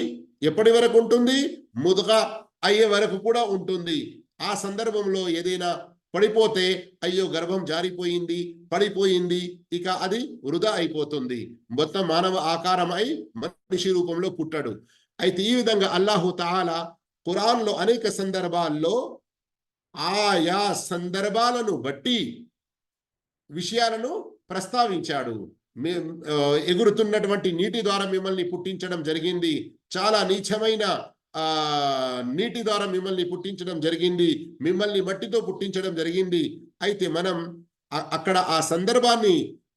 ఎప్పటి వరకు ఉంటుంది? ముదగా అయ్యే వరకు కూడా ఉంటుంది. ఆ సందర్భంలో ఏదైనా పడిపోతే, అయ్యో గర్భం జారిపోయింది, పడిపోయింది, ఇక అది వృధా అయిపోతుంది. మొత్తం మానవ ఆకారం అయి మనిషి రూపంలో పుట్టాడు. అయితే ఈ విధంగా అల్లాహు తాలా ఖురాన్లో అనేక సందర్భాల్లో ఆయా సందర్భాలను బట్టి విషయాలను ప్రస్తావించాడు. ఎగురుతున్నటువంటి నీటి ద్వారా మిమ్మల్ని పుట్టించడం జరిగింది, చాలా నీచమైన నీటి ద్వారా మిమ్మల్ని పుట్టించడం జరిగింది, మిమ్మల్ని మట్టితో పుట్టించడం జరిగింది. అయితే మనం అక్కడ ఆ సందర్భాన్ని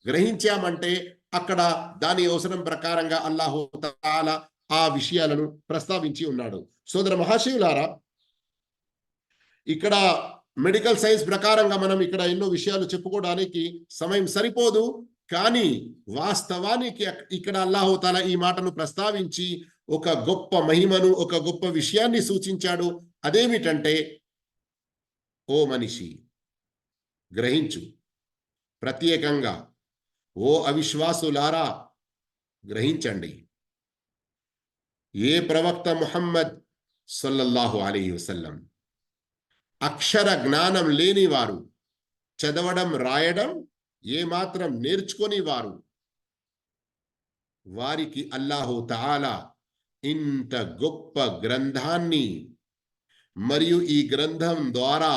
గ్రహించామంటే అక్కడ దాని అవసరం ప్రకారంగా అల్లాహు తాలా ఆ విషయాలను ప్రస్తావించి ఉన్నాడు. సోదర మహాశయులారా, ఇక్కడ మెడికల్ సైన్స్ ప్రకారంగా మనం ఇక్కడ ఎన్నో విషయాలు చెప్పుకోవడానికి సమయం సరిపోదు. కానీ వాస్తవానికి ఇక్కడ అల్లాహు తాలా ఈ మాటను ప్రస్తావించి ఒక గొప్ప మహిమను, ఒక గొప్ప విషయాన్ని సూచించాడు. అదేమిటంటే, ఓ మనిషి గ్రహించు, ప్రత్యేకంగా ఓ అవిశ్వాసులారా గ్రహించండి. ఏ ప్రవక్త ముహమ్మద్ సల్లల్లాహు అలైహి వసల్లం అక్షర జ్ఞానం లేని వారు, చదవడం రాయడం ఏమాత్రం నేర్చుకొని వారు, వారికి అల్లాహు తాలా ఇంత గొప్ప గ్రంథాన్ని మరియు ఈ గ్రంథం ద్వారా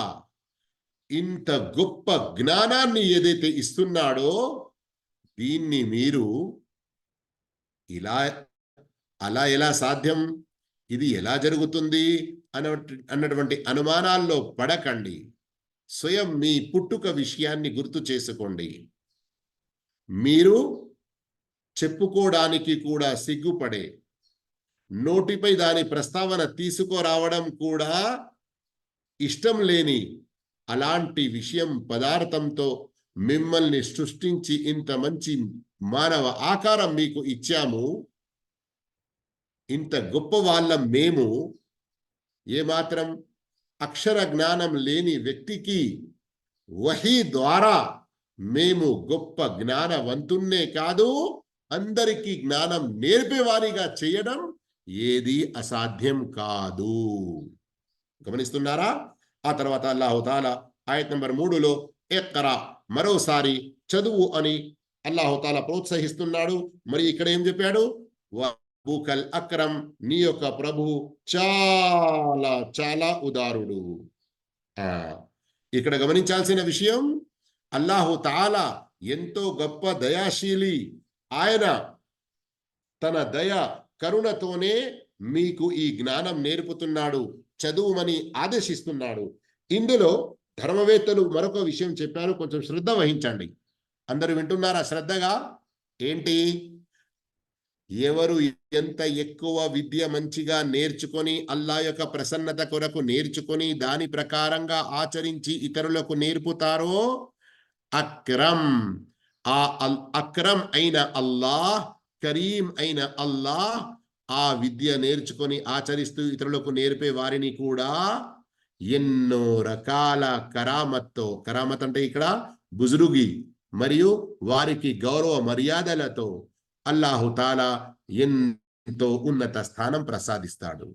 ఇంత గొప్ప జ్ఞానాన్ని ఏదైతే ఇస్తున్నాడో, దీన్ని మీరు అలా ఎలా సాధ్యం, ఇది ఎలా జరుగుతుంది అన్నటువంటి అనుమానాల్లో పడకండి. స్వయం మీ పుట్టుక విషయాన్ని గుర్తు చేసుకోండి. మీరు చెప్పుకోవడానికి కూడా సిగ్గుపడే, నోటిపై దాని ప్రస్తావన తీసుకురావడం కూడా ఇష్టం లేని అలాంటి విషయం, పదార్థంతో మిమ్మల్ని సృష్టించి ఇంత మంచి మానవ ఆకారం మీకు ఇచ్చాము. ఇంత గొప్ప వాళ్ళం మేము. ఏమాత్రం అక్షర జ్ఞానం లేని వ్యక్తికి వహీ ద్వారా మేము గొప్ప జ్ఞానవంతున్నే కాదు, అందరికీ జ్ఞానం నేర్పేవారిగా చేయడం ఏది అసాధ్యం కాదు. గమనిస్తున్నారా? ఆ తర్వాత అల్లాహు తాలా ఆయత్ నంబర్ 3లో ఇఖ్రా, మరోసారి చదువు అని అల్లాహు తాలా ప్రోత్సహిస్తున్నాడు. మరి ఇక్కడ ఏం చెప్పాడు? రబ్బుకల్ అక్రమ్, నీ యొక్క ప్రభు చాలా చాలా ఉదారుడు. ఇక్కడ గమనించాల్సిన విషయం, అల్లాహు తాలా ఎంతో గొప్ప దయాశీలి. ఆయన తన దయ కరుణతోనే మీకు ఈ జ్ఞానం నేర్పుతున్నాడు, చదువుమని ఆదేశిస్తున్నాడు. ఇందులో ధర్మవేత్తలు మరొక విషయం చెప్పారు, కొంచెం శ్రద్ధ వహించండి. అందరూ వింటున్నారా శ్రద్ధగా? ఏంటి? ఎవరు ఎంత ఎక్కువ విద్య మంచిగా నేర్చుకొని, అల్లా యొక్క ప్రసన్నత కొరకు నేర్చుకొని దాని ప్రకారంగా ఆచరించి ఇతరులకు నేర్పుతారో, అక్రమ్. అక్రమ్ అయిన అల్లాహ్, కరీం అయిన అల్లాహ్ ఆ విద్య నేర్చుకొని ఆచరిస్తూ ఇతరులకు నేర్పే వారిని కూడా ఎన్నో రకాల కరామత్తో, కరామత్ అంటే ఇక్కడ బుజురుగి, మరియు వారికి గౌరవ మర్యాదలతో అల్లాహు తాలా ఎంతో ఉన్నత స్థానం ప్రసాదిస్తాడు,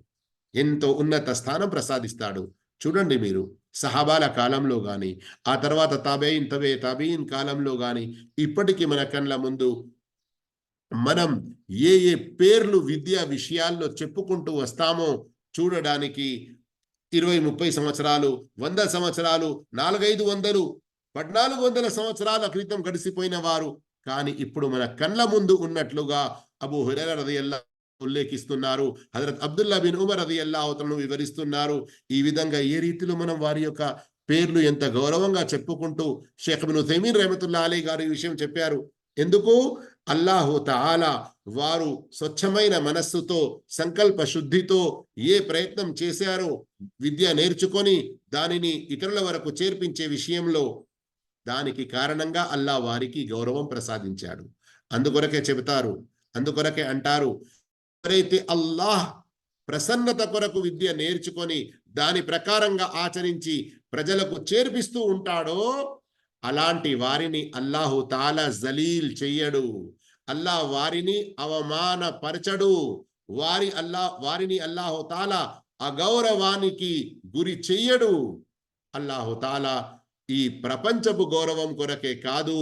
ఎంతో ఉన్నత స్థానం ప్రసాదిస్తాడు. చూడండి మీరు, సహాబాల కాలంలో గాని, ఆ తర్వాత తాబేయిన్ కాలంలో గాని, ఇప్పటికీ మన కళ్ళ ముందు మనం ఏ ఏ పేర్లు విద్యా విషయాల్లో చెప్పుకుంటూ వస్తామో చూడడానికి 20-30 సంవత్సరాలు, 100 సంవత్సరాలు, 400-500, 1400 సంవత్సరాల క్రితం గడిసిపోయిన వారు, కానీ ఇప్పుడు మన కళ్ళ ముందు ఉన్నట్లుగా అబూ హురైరా రదియల్లాహు ఉల్లేఖిస్తున్నారు, హజరత్ అబ్దుల్లా బిన్ ఉమర్ రదియల్లాహు తఆలా వివరిస్తున్నారు. ఈ విధంగా ఏ రీతిలో మనం వారి యొక్క పేర్లు ఎంత గౌరవంగా చెప్పుకుంటూ, షేఖ్ ఇబ్న్ ఉథైమీన్ రహ్మతుల్లాహి అలైహి గారు ఈ విషయం చెప్పారు. ఎందుకు? అల్లాహు తాలా వారు స్వచ్ఛమైన మనస్సుతో, సంకల్ప శుద్ధితో ఏ ప్రయత్నం చేశారో విద్య నేర్చుకొని దానిని ఇతరుల వరకు చేర్పించే విషయంలో, దానికి కారణంగా అల్లాహ్ వారికి గౌరవం ప్రసాదించాడు. అందుకొరకే చెబుతారు, అందుకొరకే అంటారు, ఎవరైతే అల్లాహ్ ప్రసన్నత కొరకు విద్య నేర్చుకొని దాని ప్రకారంగా ఆచరించి ప్రజలకు చేర్పిస్తూ ఉంటాడో అలాంటి వారిని అల్లాహు తాలా జలీల్ చెయ్యడు, అల్లాహ్ వారిని అవమానపరచడు, వారిని అల్లాహు తాలా అగౌరవానికి గురి చెయ్యడు. అల్లాహు తాలా ఈ ప్రపంచపు గౌరవం కొరకే కాదు,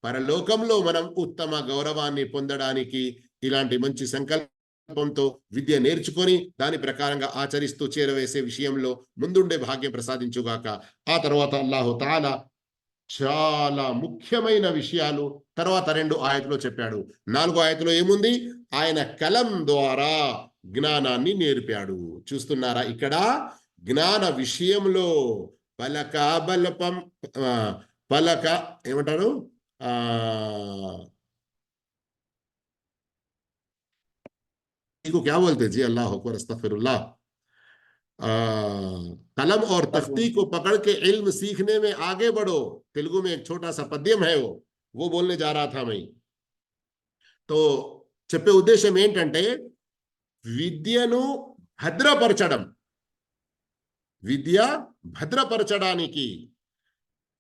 పరలోకంలో మనం ఉత్తమ గౌరవాన్ని పొందడానికి ఇలాంటి మంచి సంకల్పంతో విద్య నేర్చుకొని దాని ప్రకారంగా ఆచరిస్తూ చేరవేసే విషయంలో ముందుండే భాగ్యం ప్రసాదించుగాక. ఆ తర్వాత అల్లాహు తాలా చాలా ముఖ్యమైన విషయాలు తర్వాత 2 ఆయతులో చెప్పాడు. 4వ ఆయతులో ఏముంది? ఆయన కలం ద్వారా జ్ఞానాన్ని నేర్పాడు. చూస్తున్నారా, ఇక్కడ జ్ఞాన విషయంలో పలక ఏమంటారు, क्या बोलते जी, अल्लाह अकबर, अस्तगफिरुल्लाह, कलम और तख्ती को पकड़ के इल्म सीखने में आगे बढ़ो. तेलुगु में एक छोटा सा पद्यम है, वो बोलने जा रहा था मैं. तो చెప్పే ఉద్దేశం ఏంటంటే, విద్యను భద్రపరచడం, విద్య భద్రపరచడానికి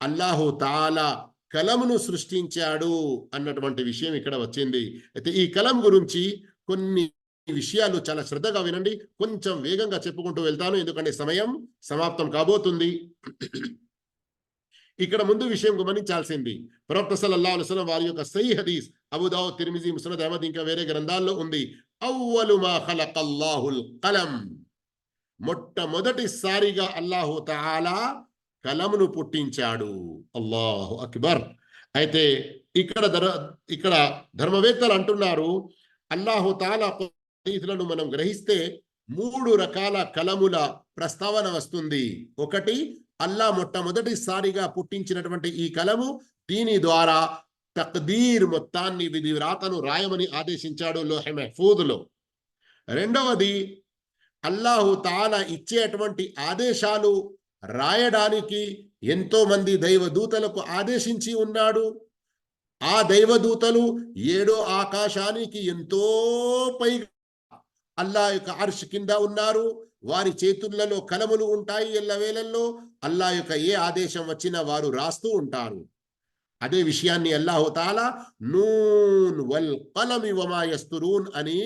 అల్లాహు తాలా కలంను సృష్టించాడు అన్నటువంటి విషయం ఇక్కడ వచ్చింది. అయితే ఈ కలం గురించి కొన్ని విషయాలు చాలా శ్రద్ధగా వినండి. కొంచెం వేగంగా చెప్పుకుంటూ వెళ్తాను, ఎందుకంటే సమయం సమాప్తం కాబోతుంది. ఇక్కడ ముందు విషయం గమనించాల్సింది, ప్రవక్త సల్లల్లాహు అలైహి వసల్లం వారి యొక్క సహీహ్ హదీస్ అబూ దావూద్, తిర్మిజీ, ముస్నద్ అహ్మద్ ఇంకా వేరే గ్రంథాల్లో ఉంది. అవ్వలు మా ఖలకల్లాహుల్ కలం, మొట్టమొదటిసారిగా అల్లాహు తఆలా కలంను పుట్టించాడు. అల్లాహు అక్బర్. అయితే ఇక్కడ ధర్మవేత్తలు అంటున్నారు, అల్లాహు తఆలా హదీసులను మనం గ్రహిస్తే 3 రకాల కలముల ప్రస్తావన వస్తుంది. ఒకటి, అల్లాహ్ మొట్టమొదటిసారిగా పుట్టించినటువంటి ఈ కలము, దీని ద్వారా తక్దీర్ మొత్తాన్ని, విధి వ్రాతను రాయమని ఆదేశించాడు లోహె మహ్ఫూజ్లో. రెండవది, అల్లాహు తాలా ఇచ్చేటువంటి ఆదేశాలు రాయడానికి ఎంతో మంది దైవదూతలకు ఆదేశించి ఉన్నాడు. ఆ దైవదూతలు 7వ ఆకాశానికి ఎంతో పైగా అల్లాహ్ యొక్క అర్ష్ కింద ఉన్నారు. వారి చేతులలో కలములు ఉంటాయి ఎల్లవేళల్లో. అల్లాహ్ యొక్క ఏ ఆదేశం వచ్చినా వారు రాస్తూ ఉంటారు. అదే విషయాన్ని అల్లాహు తాలా నూన్ వల్ కలమి వమా యస్తురూన్ అని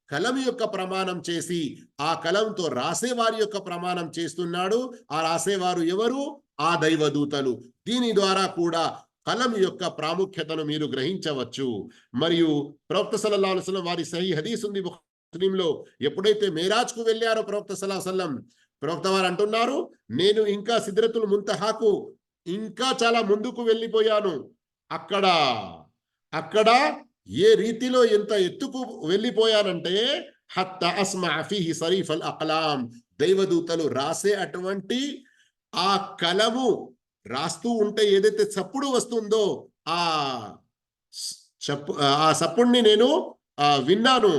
కలం యొక్క ప్రమాణం చేసి, ఆ కలంతో రాసేవారి యొక్క ప్రమాణం చేస్తున్నాడు. ఆ రాసేవారు ఎవరు? ఆ దైవదూతలు. దీని ద్వారా కూడా కలం యొక్క ప్రాముఖ్యతను మీరు గ్రహించవచ్చు. మరియు ప్రవక్త సల్లల్లాహు అలైహి వసల్లం వారి సహీహ్ హదీస్ ఉంది ముస్లింలో, ఎప్పుడైతే మేరాజ్కు వెళ్ళారో ప్రవక్త సల్లల్లాహు అలైహి వసల్లం, ప్రవక్త వారు అంటున్నారు, నేను ఇంకా సిద్రతుల్ ముంతహాకు ఇంకా చాలా ముందుకు వెళ్ళిపోయాను. అక్కడ ఏ రీతిలో ఎంత ఎత్తుకు వెళ్ళిపోయానంటే, హత్తా అస్మా ఫీహి సరీఫల్ అక్లాం, దైవదూతలు రాసే అటువంటి ఆ కలము రాస్తూ ఉంటే ఏదైతే చప్పుడు వస్తుందో ఆ సప్పుడిని నేను విన్నాను.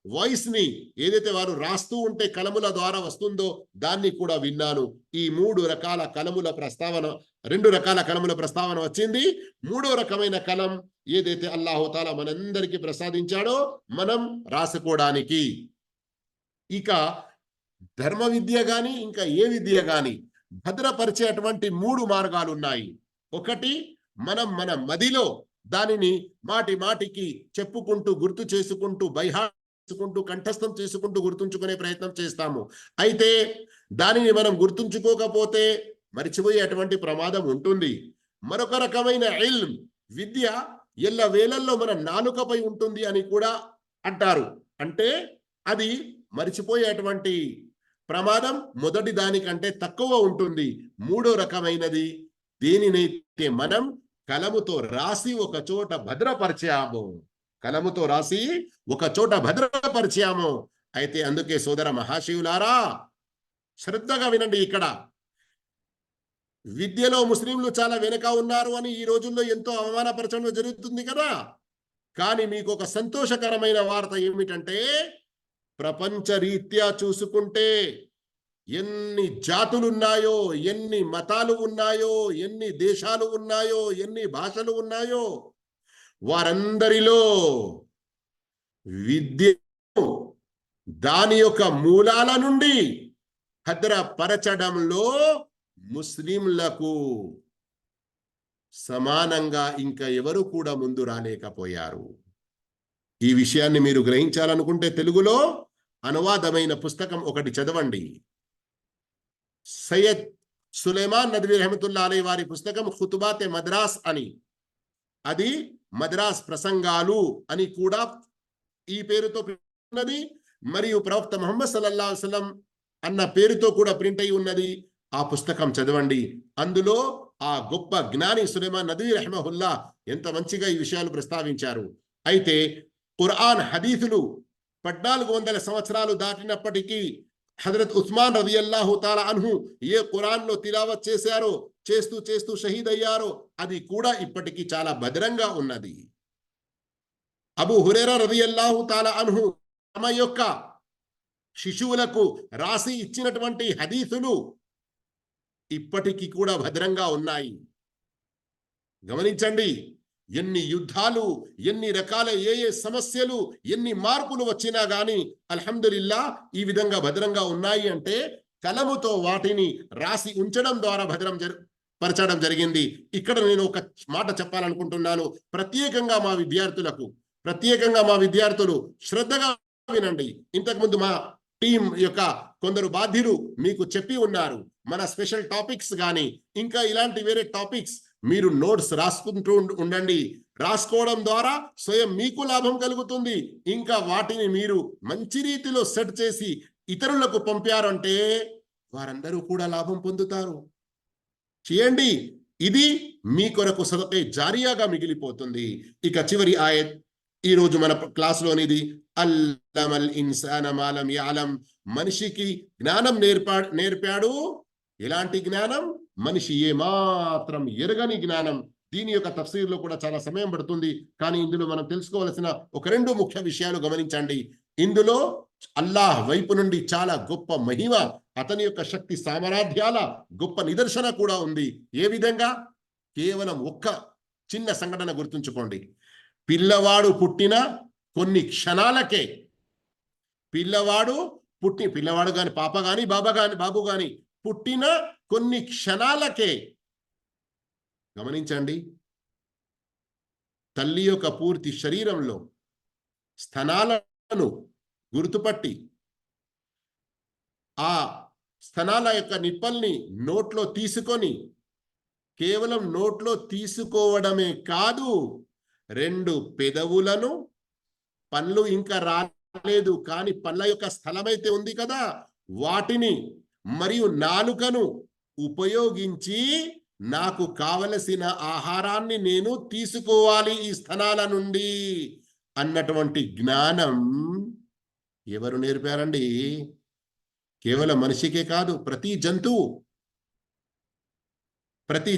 వాయిస్ ని ఏదైతే వారు రాస్తూ ఉంటే కలముల ద్వారా వస్తుందో దాన్ని కూడా విన్నాను. ఈ 3 రకాల కలముల ప్రస్తావన, 2 రకాల కలముల ప్రస్తావన వచ్చింది. 3వ రకమైన కలం ఏదైతే అల్లాహుతాలా మనందరికీ ప్రసాదించాడో మనం రాసుకోవడానికి. ఇక ధర్మ విద్య గాని ఇంకా ఏ విద్య గాని భద్రపరిచేటువంటి 3 మార్గాలు ఉన్నాయి. ఒకటి, మనం మన మదిలో దానిని మాటి మాటికి చెప్పుకుంటూ, గుర్తు చేసుకుంటూ, బైహార్ట్ చేసుకుంటూ, కంఠస్థం చేసుకుంటూ గుర్తుంచుకునే ప్రయత్నం చేస్తాము. అయితే దానిని మనం గుర్తుంచుకోకపోతే మరిచిపోయేటువంటి ప్రమాదం ఉంటుంది. మరొక రకమైన ఇల్మ్, విద్య ఎల్లవేళల్లో మన నాలుకపై ఉంటుంది అని కూడా అంటారు. అంటే అది మరిచిపోయేటువంటి ప్రమాదం మొదటి దానికంటే తక్కువ ఉంటుంది. 3వ రకమైనది, దేనినైతే మనం కలముతో రాసి ఒక చోట భద్రపరిచాము, కలముతో రాసి ఒక చోట భద్రపరిచాము. అయితే అందుకే సోదర మహాశివులారా, శ్రద్ధగా వినండి. ఇక్కడ విద్యలో ముస్లింలు చాలా వెనుక ఉన్నారు అని ఈ రోజుల్లో ఎంతో అవమానపరచడం జరుగుతుంది కదా. కానీ మీకు ఒక సంతోషకరమైన వార్త ఏమిటంటే, ప్రపంచ రీత్యా చూసుకుంటే ఎన్ని జాతులు ఉన్నాయో, ఎన్ని మతాలు ఉన్నాయో, ఎన్ని దేశాలు ఉన్నాయో, ఎన్ని భాషలు ఉన్నాయో, వారందరిలో విద్య దాని యొక్క మూలాల నుండి భద్రపరచడంలో ముస్లింలకు సమానంగా ఇంకా ఎవరు కూడా ముందు రాలేకపోయారు. ఈ విషయాన్ని మీరు గ్రహించాలనుకుంటే తెలుగులో అనువాదమైన పుస్తకం ఒకటి చదవండి. సయ్యద్ సులేమాన్ నద్వీ రహమతుల్లా అలైహి వారి పుస్తకం ఖుతుబాతే మద్రాస్ అని, అది మద్రాస్ ప్రసంగాలు అని కూడా ఈ పేరుతో ఉన్నది, మరియు ప్రవక్త ముహమ్మద్ సల్లల్లాహు అలైహి వసల్లం అన్న పేరుతో కూడా ప్రింట్ అయి ఉన్నది. ఆ పుస్తకం చదవండి. అందులో ఆ గొప్ప జ్ఞాని సులేమాన్ నద్వీ రహిమహుల్లా ఎంత మంచిగా ఈ విషయాలు ప్రస్తావించారు. అయితే ఖురాన్ హదీసులు 1400 సంవత్సరాలు దాటినప్పటికీ హజరత్ ఉస్మాన్ రదియల్లాహు తాలా అన్హు ఏ ఖురాన్లో తిలావత్ చేశారో, చేస్తూ చేస్తూ షహీద్ అయ్యారో, అది కూడా ఇప్పటికీ చాలా భద్రంగా ఉన్నది. అబూ హురైరా రదియల్లాహు తాలా అన్హు తమ యొక్క శిశువులకు రాసి ఇచ్చినటువంటి హదీసులు ఇప్పటికీ కూడా భద్రంగా ఉన్నాయి. గమనించండి, ఎన్ని యుద్ధాలు, ఎన్ని రకాల ఏ సమస్యలు, ఎన్ని మార్పులు వచ్చినా గాని అల్హమ్దులిల్లా ఈ విధంగా భద్రంగా ఉన్నాయి అంటే కలముతో వాటిని రాసి ఉంచడం ద్వారా పరచడం జరిగింది. ఇక్కడ నేను ఒక మాట చెప్పాలనుకుంటున్నాను. ప్రత్యేకంగా మా విద్యార్థులు శ్రద్ధగా వినండి. ఇంతకుముందు మా టీం యొక్క కొందరు బాధ్యులు మీకు చెప్పి ఉన్నారు. మన స్పెషల్ టాపిక్స్ కానీ ఇంకా ఇలాంటి వేరే టాపిక్స్ మీరు నోట్స్ రాసుకుంటూ ఉండండి. రాసుకోవడం ద్వారా స్వయం మీకు లాభం కలుగుతుంది. ఇంకా వాటిని మీరు మంచి రీతిలో సెట్ చేసి ఇతరులకు పంపారంటే వారందరూ కూడా లాభం పొందుతారు. చేయండి, ఇది మీ కొరకు సదకే జారియాగా మిగిలిపోతుంది. ఇక చివరి ఆయత్ ఈ రోజు మన క్లాసులోనిది, అల్లమల్ ఇన్సాన మా లం యఅలం, మనిషికి జ్ఞానం నేర్పాడు. ఎలాంటి జ్ఞానం? మనిషి ఏమాత్రం ఎరగని జ్ఞానం. దీని యొక్క తఫ్సీర్లో కూడా చాలా సమయం పడుతుంది. కానీ ఇందులో మనం తెలుసుకోవాల్సిన ఒక 2 ముఖ్య విషయాలు గమనించండి. ఇందులో అల్లాహ్ వైపు నుండి చాలా గొప్ప మహిమ, అతని యొక్క శక్తి సామర్థ్యాల గొప్ప నిదర్శన కూడా ఉంది. ఏ విధంగా? కేవలం ఒక్క చిన్న సంఘటన గుర్తుంచుకోండి. పిల్లవాడు పుట్టిన కొన్ని క్షణాలకే, పిల్లవాడు గాని, పాప గాని, బాబు గాని పుట్టిన కొన్ని క్షణాలకే, గమనించండి, తల్లి యొక్క పూర్తి శరీరంలో స్థనాలను గుర్తుపట్టి ఆ స్థనాల యొక్క నిప్పల్ని నోట్లో తీసుకొని, కేవలం నోట్లో తీసుకోవడమే కాదు, 2 పెదవులను, పళ్ళు ఇంకా రాలేదు కానీ పళ్ళ యొక్క స్థలమైతే ఉంది కదా, వాటిని మరియు నాలుకను ఉపయోగించి నాకు కావలసిన ఆహారాన్ని నేను తీసుకోవాలి ఈ స్థనాల నుండి అన్నటువంటి జ్ఞానం ఎవరు నేర్పారండి? కేవలం మనిషికే కాదు, ప్రతి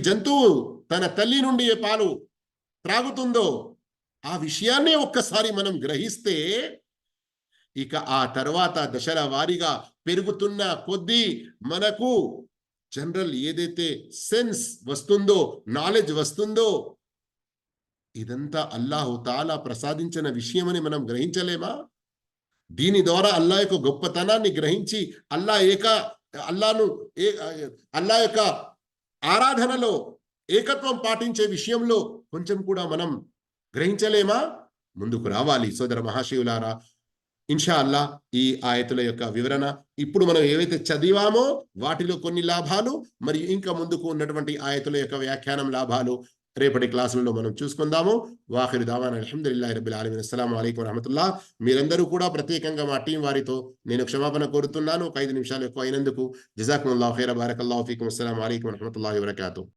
జంతువు తన తల్లి నుండి ఏ పాలు త్రాగుతుందో ఆ విషయాన్నే ఒక్కసారి మనం గ్రహిస్తే ఇక ఆ తర్వాత దశల వారీగా పెరుగుతున్న కొద్దీ మనకు జనరల్ ఏదైతే సెన్స్ వస్తుందో, నాలెడ్జ్ వస్తుందో, ఇదంతా అల్లాహు తాలా ప్రసాదించిన విషయమని మనం గ్రహించలేమా? దీని ద్వారా అల్లా యొక్క గొప్పతనాన్ని గ్రహించి అల్లా ఏక అల్లాను ఏ అల్లా యొక్క ఆరాధనలో ఏకత్వం పాటించే విషయంలో కొంచెం కూడా మనం గ్రహించలేమా? ముందుకు రావాలి సోదర మహాశివులారా. ఇన్షా అల్లా ఈ ఆయతుల యొక్క వివరణ ఇప్పుడు మనం ఏవైతే చదివామో వాటిలో కొన్ని లాభాలు, మరియు ఇంకా ముందుకు ఉన్నటువంటి ఆయతుల యొక్క వ్యాఖ్యానం లాభాలు రేపటి క్లాసులలో మనం చూసుకుందాము. వాఖిరు దావానా అల్హమ్దులిల్లాహి రబ్బిల్ ఆలమీన్. అస్సలాము అలైకుం వరహమతుల్లాహ్. మీరందరూ కూడా ప్రత్యేకంగా మా టీం వారితో నేను క్షమాపణ కోరుతున్నాను, ఒక 5 నిమిషాలు ఎక్కువ అయినందుకు. జజాకుముల్లాహు ఖైర, బారకల్లాహు ఫీకుం. అస్సలాము అలైకుం వరహమతుల్లాహి వబరకాతుహు.